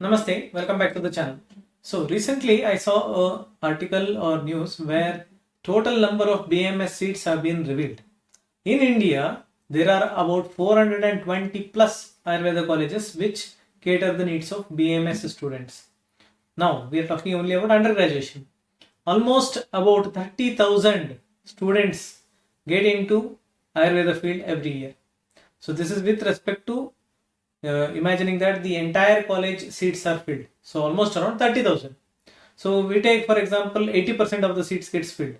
Namaste, welcome back to the channel. So recently I saw a article or news where total number of BMS seats have been revealed. In India, there are about 420 plus Ayurveda colleges which cater the needs of BMS students. Now we are talking only about undergraduation. Almost about 30,000 students get into Ayurveda field every year. So this is with respect to imagining that the entire college seats are filled. So almost around 30,000. So we take for example 80% of the seats gets filled.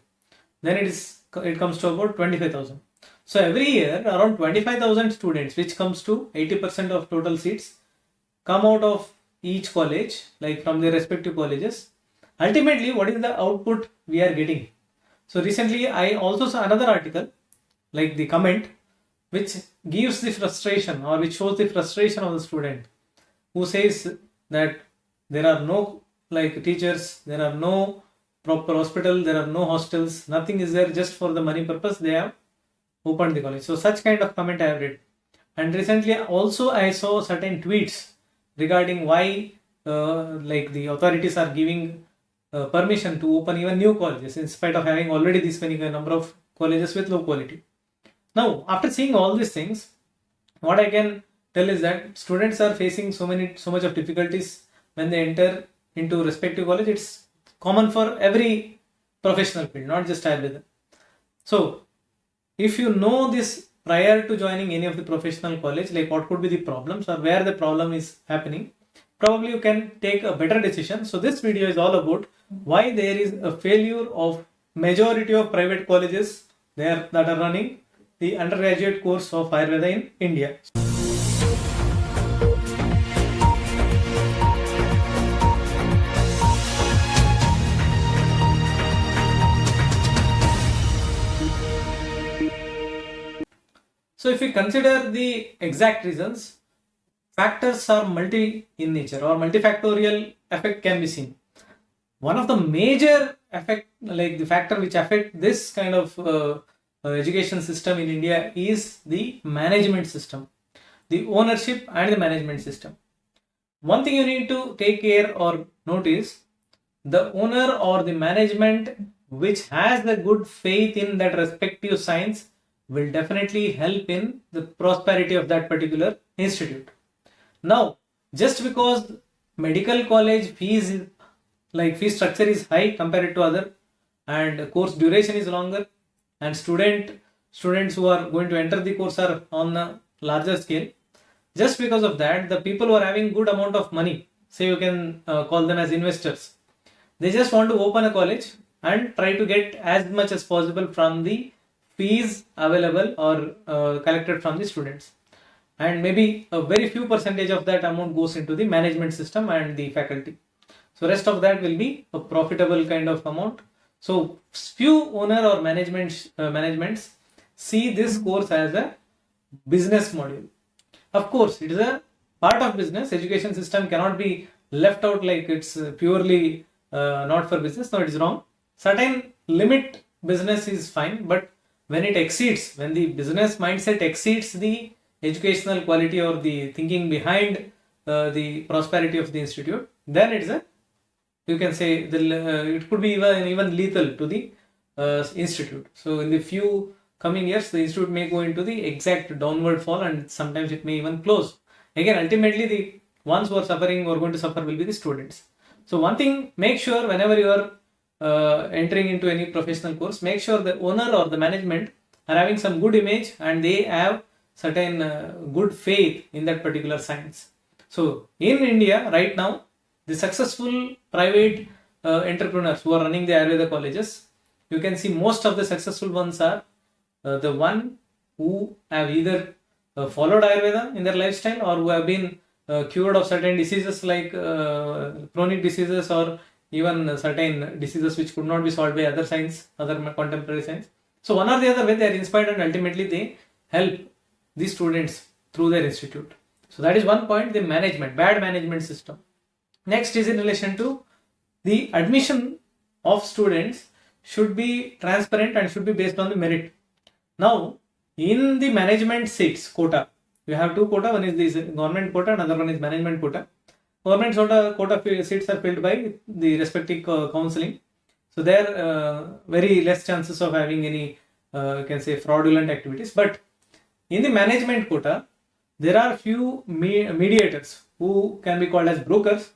Then it comes to about 25,000. So every year around 25,000 students, which comes to 80% of total seats, come out of each college, like from their respective colleges. Ultimately, what is the output we are getting? So recently I also saw another article, like the comment, which gives the frustration or which shows the frustration of the student who says that there are no teachers, there are no proper hospital, there are no hostels, nothing is there, just for the money purpose they have opened the college. So such kind of comment I have read. And recently also I saw certain tweets regarding why the authorities are giving permission to open even new colleges in spite of having already this many number of colleges with low quality. Now, after seeing all these things, what I can tell is that students are facing so much of difficulties when they enter into respective college. It's common for every professional field, not just Ayurveda. So, if you know this prior to joining any of the professional college, like what could be the problems or where the problem is happening, probably you can take a better decision. So, this video is all about why there is a failure of majority of private colleges there that are running the undergraduate course of Ayurveda in India. So if we consider the exact reasons, factors are multi in nature or multifactorial effect can be seen. One of the major effect, like the factor which affect this kind of education system in India is the management system, the ownership and the management system. One thing you need to take care or notice, the owner or the management which has the good faith in that respective science will definitely help in the prosperity of that particular institute. Now, just because medical college fee structure is high compared to other and course duration is longer, and students who are going to enter the course are on a larger scale, just because of that, the people who are having good amount of money, say you can call them as investors, they just want to open a college and try to get as much as possible from the fees available or collected from the students, and maybe a very few percentage of that amount goes into the management system and the faculty. So rest of that will be a profitable kind of amount. So few owner or managements see this course as a business module. Of course, it is a part of business. Education system cannot be left out like it's purely not for business. No, it is wrong. Certain limit business is fine, but when it exceeds, when the business mindset exceeds the educational quality or the thinking behind the prosperity of the institute, then it's a, you can say it could be even lethal to the institute. So in the few coming years, the institute may go into the exact downward fall, and sometimes it may even close. Again, ultimately the ones who are suffering or going to suffer will be the students. So one thing, make sure whenever you are entering into any professional course, make sure the owner or the management are having some good image and they have certain good faith in that particular science. So in India right now, the successful private entrepreneurs who are running the Ayurveda colleges, you can see most of the successful ones are the one who have either followed Ayurveda in their lifestyle or who have been cured of certain diseases like chronic diseases or even certain diseases which could not be solved by other science, other contemporary science. So one or the other way they are inspired and ultimately they help the students through their institute. So that is one point, the management, bad management system. Next is in relation to the admission of students should be transparent and should be based on the merit. Now, in the management seats quota, you have two quota, one is the government quota, another one is management quota. government quota seats are filled by the respective counseling. So there are very less chances of having any you can say fraudulent activities. But in the management quota, there are few mediators who can be called as brokers,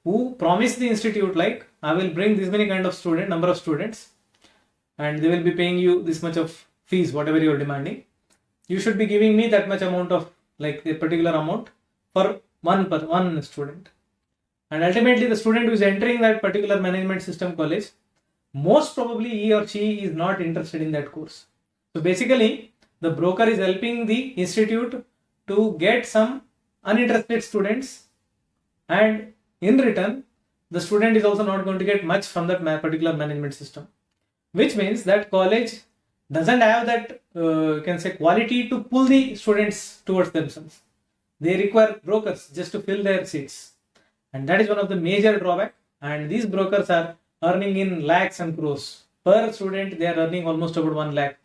who promise the institute like, I will bring this many kind of number of students, and they will be paying you this much of fees, whatever you are demanding. You should be giving me that much amount of, like, a particular amount for one student. And ultimately the student who is entering that particular management system college, most probably he or she is not interested in that course. So basically the broker is helping the institute to get some uninterested students, and in return the student is also not going to get much from that particular management system, which means that college doesn't have that you can say quality to pull the students towards themselves. They require brokers just to fill their seats, and that is one of the major drawback. And these brokers are earning in lakhs and crores per student. They are earning almost about 1 lakh.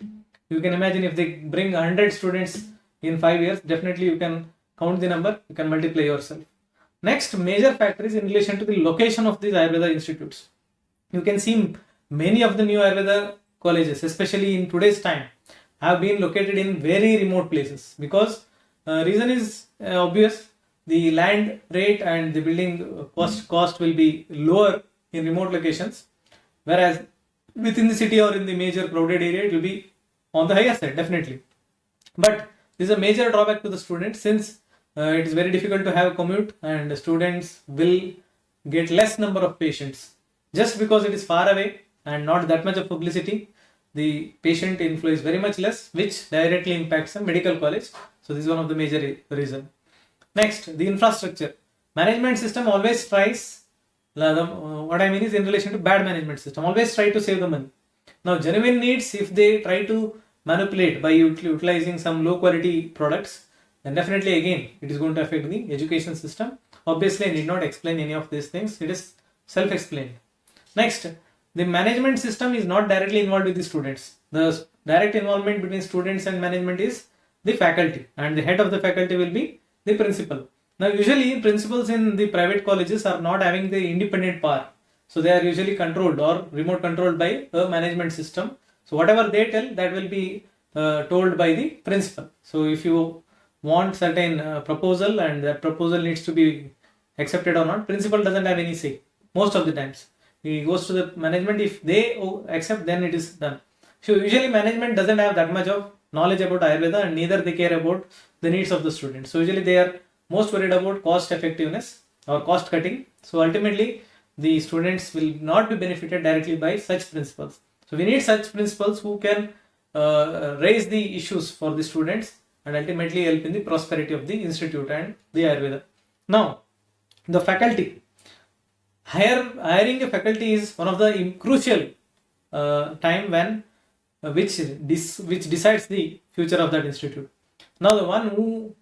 You can imagine if they bring 100 students in 5 years, definitely you can count the number, you can multiply yourself. Next major factor is in relation to the location of these Ayurveda institutes. You can see many of the new Ayurveda colleges, especially in today's time, have been located in very remote places, because reason is obvious. The land rate and the building cost will be lower in remote locations, whereas within the city or in the major crowded area it will be on the higher side, definitely. But this is a major drawback to the students, since it is very difficult to have a commute, and students will get less number of patients just because it is far away and not that much of publicity. The patient inflow is very much less, which directly impacts a medical college. So this is one of the major reason. Next, the infrastructure. Management system always tries, what I mean is in relation to bad management system, always try to save the money. Now genuine needs, if they try to manipulate by utilizing some low quality products, then definitely again it is going to affect the education system. Obviously I need not explain any of these things, it is self-explained. Next, the management system is not directly involved with the students. The direct involvement between students and management is the faculty, and the head of the faculty will be the principal. Now usually principals in the private colleges are not having the independent power, so they are usually controlled or remote controlled by a management system. So whatever they tell, that will be told by the principal. So if you want certain proposal and that proposal needs to be accepted or not, principal doesn't have any say most of the times. He goes to the management. If they accept, then it is done. So usually management doesn't have that much of knowledge about Ayurveda, and neither they care about the needs of the students. So usually they are most worried about cost effectiveness or cost cutting. So ultimately the students will not be benefited directly by such principles. So we need such principals who can raise the issues for the students and ultimately help in the prosperity of the institute and the Ayurveda. Now the faculty. Hiring a faculty is one of the crucial time when which decides the future of that institute. Now the one who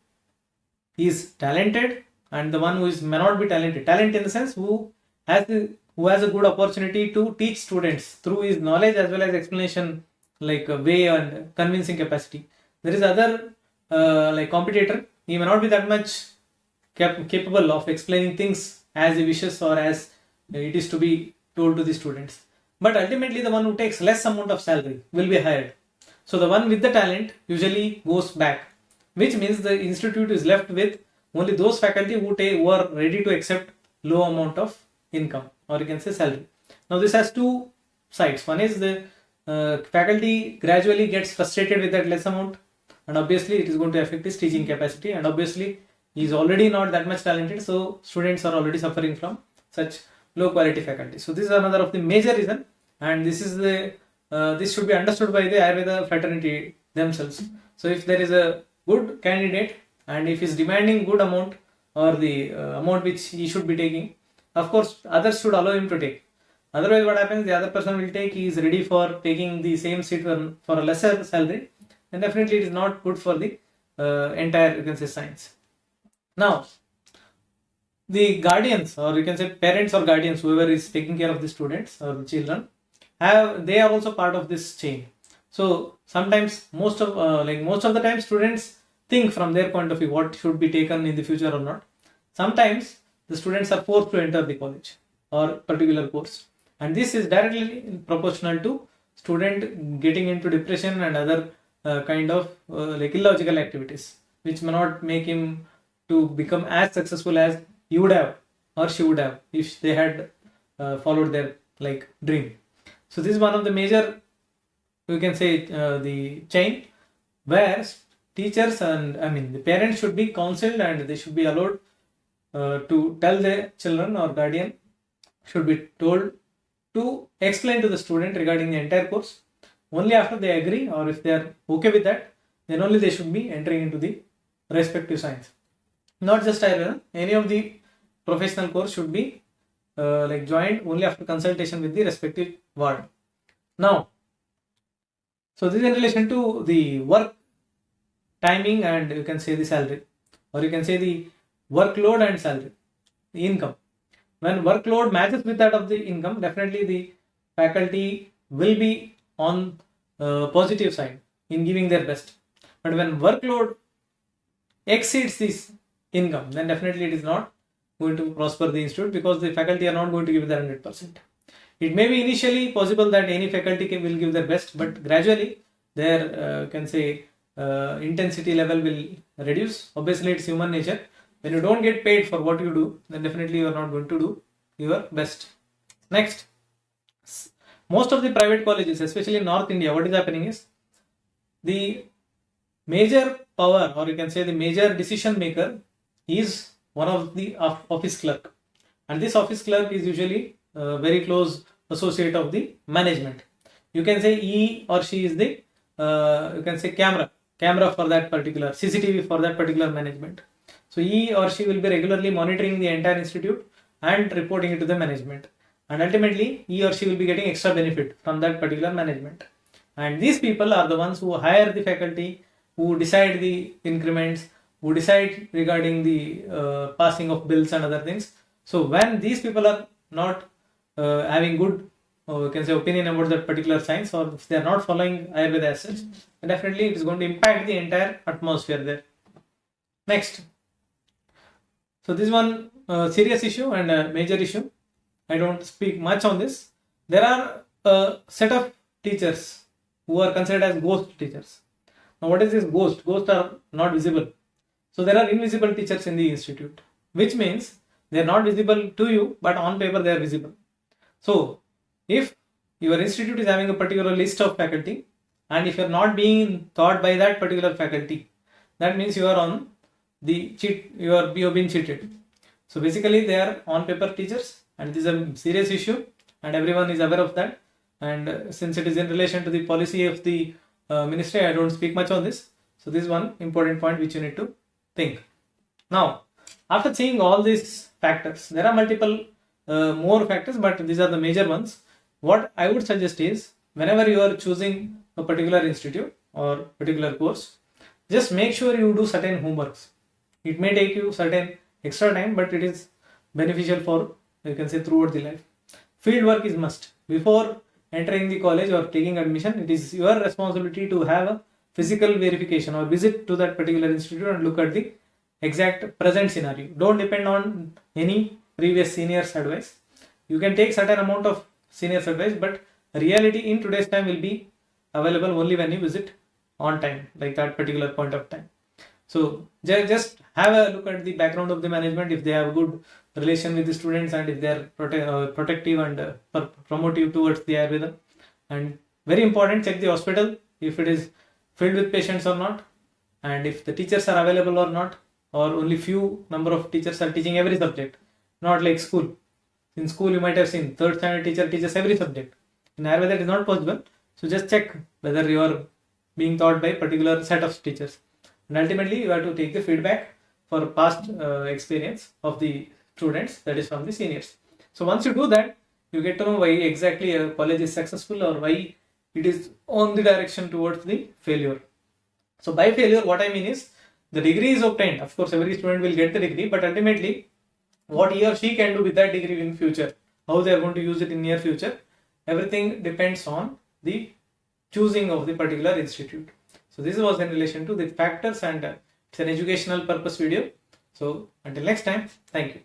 is talented and the one who may not be talented, talent in the sense who has a good opportunity to teach students through his knowledge as well as explanation, like way and convincing capacity. There is other like competitor, he may not be that much capable of explaining things as he wishes or as it is to be told to the students. But ultimately the one who takes less amount of salary will be hired. So the one with the talent usually goes back, which means the institute is left with only those faculty who are ready to accept low amount of income, or you can say salary. Now this has two sides. One is the faculty gradually gets frustrated with that less amount, and obviously it is going to affect his teaching capacity, and obviously he is already not that much talented, so students are already suffering from such low quality faculty. So this is another of the major reason, and this is the this should be understood by the Ayurveda fraternity themselves. So if there is a good candidate and if he is demanding good amount or the amount which he should be taking, of course others should allow him to take. Otherwise what happens, the other person will take, he is ready for taking the same seat for a lesser salary, and definitely it is not good for the entire, you can say, science. Now the guardians, or you can say parents or guardians, whoever is taking care of the students or the children, they are also part of this chain. So sometimes most of the time students think from their point of view what should be taken in the future or not. Sometimes the students are forced to enter the college or particular course, and this is directly proportional to student getting into depression and other kind of like illogical activities, which may not make him to become as successful as he would have or she would have if they had followed their like dream. So this is one of the major, we can say, the chain where teachers and the parents should be counseled, and they should be allowed to tell their children, or guardian should be told to explain to the student regarding the entire course. Only after they agree, or if they are okay with that, then only they should be entering into the respective science. Not just Ayurveda, any of the professional course should be like joined only after consultation with the respective ward. Now, so this is in relation to the work timing, and you can say the salary, or you can say the workload and salary, the income. When workload matches with that of the income, definitely the faculty will be on positive side in giving their best. But when workload exceeds this income, then definitely it is not going to prosper the institute, because the faculty are not going to give their 100%. It may be initially possible that any faculty will give their best, but gradually their can say intensity level will reduce. Obviously, it's human nature. When you don't get paid for what you do, then definitely you are not going to do your best. Next, most of the private colleges, especially in North India, what is happening is the major power, or you can say the major decision maker, is one of the office clerk, and this office clerk is usually very close associate of the management. You can say he or she is the you can say camera for that particular CCTV for that particular management. So he or she will be regularly monitoring the entire institute and reporting it to the management, and ultimately he or she will be getting extra benefit from that particular management. And these people are the ones who hire the faculty, who decide the increments, who decide regarding the passing of bills and other things. So when these people are not having good you can say opinion about that particular science, or if they are not following Ayurveda as such, then definitely it is going to impact the entire atmosphere there. Next, so this is one serious issue and a major issue. I don't speak much on this. There are a set of teachers who are considered as ghost teachers. Now, what is this ghost? Ghosts are not visible. So there are invisible teachers in the institute, which means they are not visible to you, but on paper they are visible. So if your institute is having a particular list of faculty, and if you are not being taught by that particular faculty, that means you are on the cheat, you have been cheated. So basically they are on paper teachers, and this is a serious issue, and everyone is aware of that. And since it is in relation to the policy of the ministry, I don't speak much on this. So this is one important point which you need to think. Now, after seeing all these factors, there are multiple more factors, but these are the major ones. What I would suggest is, whenever you are choosing a particular institute or particular course, just make sure you do certain homeworks. It may take you certain extra time, but it is beneficial for, you can say, throughout the life. Field work is must. Before entering the college or taking admission, it is your responsibility to have a physical verification or visit to that particular institute and look at the exact present scenario. Don't depend on any previous seniors' advice. You can take certain amount of seniors' advice, but reality in today's time will be available only when you visit on time, like that particular point of time. So just have a look at the background of the management, if they have a good relation with the students, and if they are protective and promotive towards the Ayurveda. And very important, check the hospital if it is filled with patients or not, and if the teachers are available or not, or only few number of teachers are teaching every subject, not like school. In school you might have seen third standard teacher teaches every subject. In Ayurveda it is not possible. So just check whether you are being taught by particular set of teachers. And ultimately you have to take the feedback for past experience of the students, that is from the seniors. So once you do that, you get to know why exactly a college is successful or why it is on the direction towards the failure. So by failure, what I mean is, the degree is obtained. Of course, every student will get the degree, but ultimately what he or she can do with that degree in future, how they are going to use it in near future, everything depends on the choosing of the particular institute. So this was in relation to the factors, and it's an educational purpose video. So until next time, thank you.